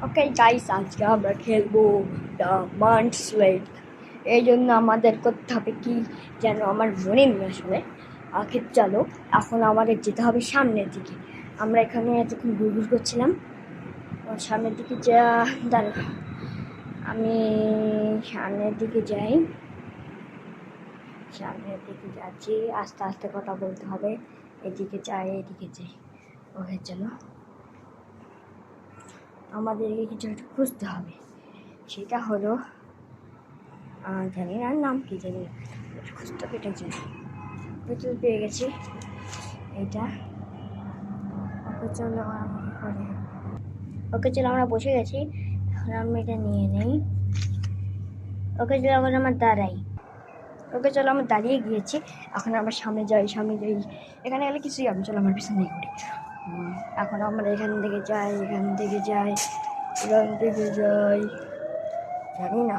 Okay guys, আজকে আমরা খেলবো দ্য মান্টসলেট। এই জন্য আমাদের করতে হবে কি যেন আমার মনে নেই আসলে। আগে চলো, এখন আমাদের যেতে হবে সামনের দিকে। আমরা এখানে এতক্ষণ ঘুরঘুর করছিলাম, সামনের দিকে যা। দাঁড়ো, আমি সামনের দিকে যাই। সামনের দিকে যাচ্ছি, আস্তে আস্তে কথা বলতে হবে। এদিকে যাই, এদিকে যাই। ওকে চলো, আমাদেরকে কিছু একটা খুঁজতে হবে। সেটা হলো, জানি না নাম কি, জানি না, খুঁজতে হবে। এটা জানি, প্রচুর পেয়ে গেছি এইটা। ওকে চলো, ওকে চলো, আমরা বসে গেছি। এখন আমি এটা নিয়ে নেই। ওকে চলো, এখন আমার দাঁড়াই। ওকে চলো, আমরা দাঁড়িয়ে গিয়েছি। এখন আমরা সামনে যাই, সামনে যাই। এখানে গেলে কিছুই হবে, চলো আমার পিছনে ঘুরি। এখন আমরা এখান থেকে যাই, এখান থেকে যাই, এখান থেকে যাই, জানি না।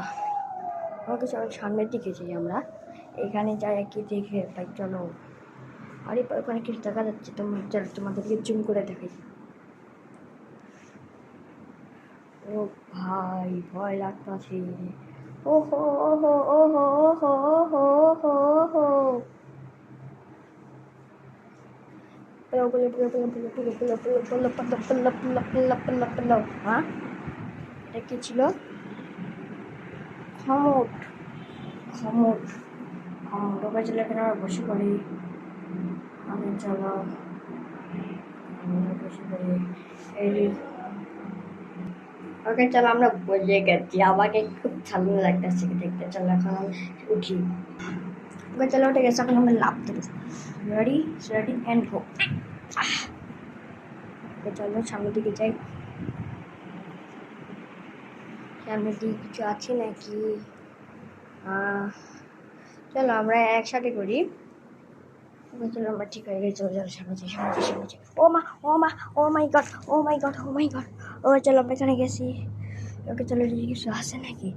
আমাকে চলো সামনের দিকে যাই আমরা। এখানে যাই, কি দেখে ভাই চলো। আরে ওখানে কিছু দেখা যাচ্ছে, তোমাদেরকে জুম করে দেখাই। ও ভাই, ভয় লাগতেছে। ওহো ওহো ওহো ওহো ওহো ওহো ওহো। হ্যাঁ, এটা কি ছিল? খমট, খমট, খমট। ওকে চলো, এখানে আমরা বসে পড়ি। আমি চলো বসে পড়ি। এই ওকে চলো, আমরা বসে গেছি। আমাকে খুব ভালো লাগতেছে দেখতে। চলো এখন আমি উঠি। ওকে চলো, উঠে গেছে। এখন আমরা লাভ দেবো। Ready, ready and go. Okay চলো, সামনের দিকে যাই। সামনের দিকে কিছু আছে নাকি? চলো আমরা একসাথে করি। ওকে চলো, আমরা ঠিক হয়ে গেছি। চলো চলো, সামনে যাই, সামনে যাই, সামনে যাই। ও মা, ও মা, ও মাই গড, ও মাই গড, ও মাই গড। ওকে চলো, আমরা এখানে গেছি। ওকে চলো, কিছু আছে নাকি?